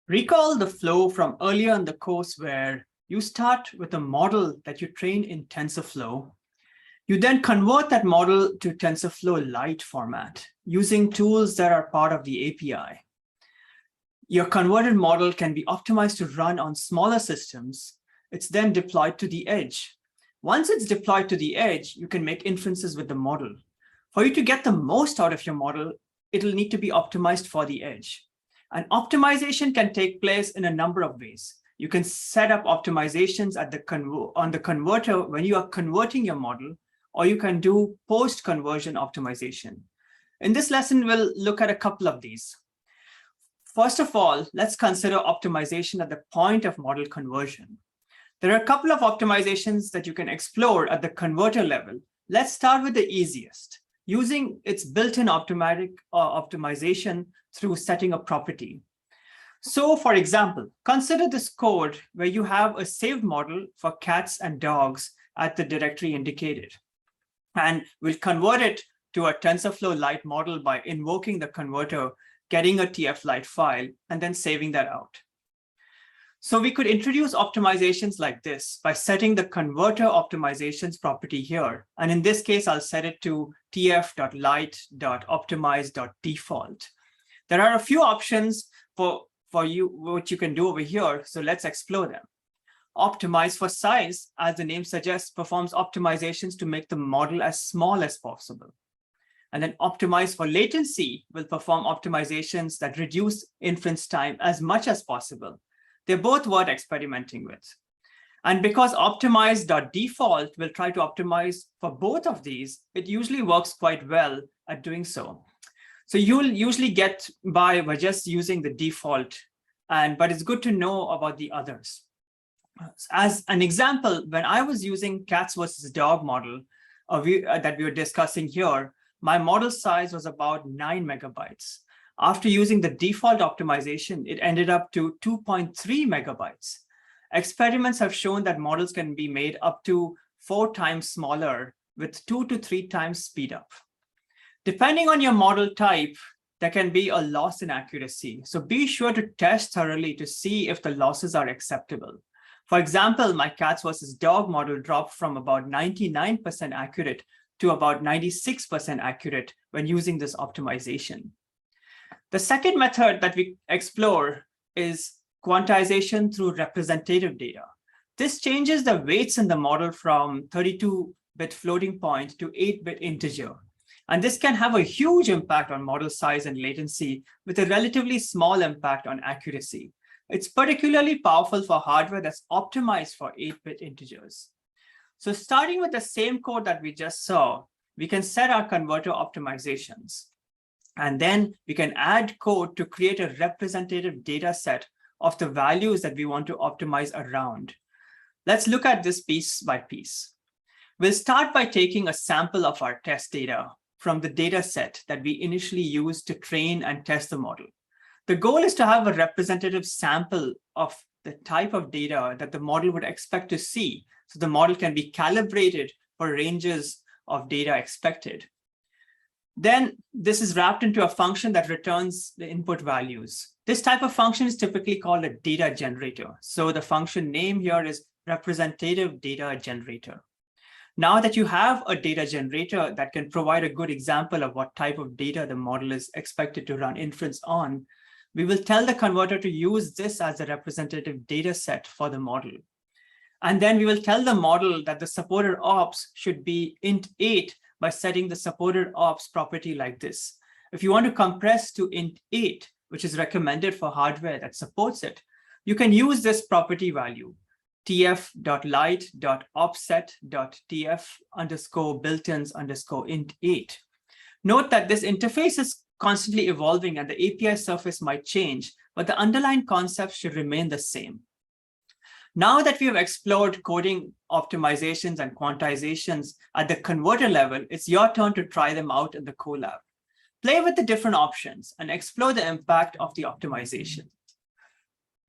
Recall the flow from earlier in the course where you start with a model that you train in TensorFlow. You then convert that model to TensorFlow-Lite format using tools that are part of the API. Your converted model can be optimized to run on smaller systems. It's then deployed to the edge. Once it's deployed to the edge, you can make inferences with the model. For you to get the most out of your model, it'll need to be optimized for the edge. And optimization can take place in a number of ways. You can set up optimizations at on the converter when you are converting your model, or you can do post-conversion optimization. In this lesson, we'll look at a couple of these. First of all, let's consider optimization at the point of model conversion. There are a couple of optimizations that you can explore at the converter level. Let's start with the easiest, using its built-in automatic optimization through setting a property. So for example, consider this code where you have a saved model for cats and dogs at the directory indicated. And we'll convert it to a TensorFlow-Lite model by invoking the converter, getting a TFLite file, and then saving that out. So we could introduce optimizations like this by setting the converter optimizations property here. And in this case, I'll set it to tf.lite.optimize.default. There are a few options for you, what you can do over here. So let's explore them. Optimize for size, as the name suggests, performs optimizations to make the model as small as possible. And then optimize for latency will perform optimizations that reduce inference time as much as possible. They're both worth experimenting with. And because optimize.default will try to optimize for both of these, it usually works quite well at doing so. So you'll usually get by just using the default, but it's good to know about the others. As an example, when I was using cats versus dog model that we were discussing here, my model size was about 9 megabytes. After using the default optimization, it ended up to 2.3 megabytes. Experiments have shown that models can be made up to 4 times smaller with 2 to 3 times speed up. Depending on your model type, there can be a loss in accuracy. So be sure to test thoroughly to see if the losses are acceptable. For example, my cats versus dog model dropped from about 99% accurate to about 96% accurate when using this optimization. The second method that we explore is quantization through representative data. This changes the weights in the model from 32-bit floating point to 8-bit integer. And this can have a huge impact on model size and latency with a relatively small impact on accuracy. It's particularly powerful for hardware that's optimized for 8-bit integers. So starting with the same code that we just saw, we can set our converter optimizations. And then we can add code to create a representative data set of the values that we want to optimize around. Let's look at this piece by piece. We'll start by taking a sample of our test data from the data set that we initially used to train and test the model. The goal is to have a representative sample of the type of data that the model would expect to see, so the model can be calibrated for ranges of data expected. Then this is wrapped into a function that returns the input values. This type of function is typically called a data generator. So the function name here is representative data generator. Now that you have a data generator that can provide a good example of what type of data the model is expected to run inference on, we will tell the converter to use this as a representative data set for the model. And then we will tell the model that the supported ops should be int 8 by setting the supported ops property like this. If you want to compress to int 8, which is recommended for hardware that supports it, you can use this property value, tf.lite.offset.tf_built-ins_int8. Note that this interface is constantly evolving and the API surface might change, but the underlying concepts should remain the same. Now that we have explored coding optimizations and quantizations at the converter level, it's your turn to try them out in the Colab. Play with the different options and explore the impact of the optimization.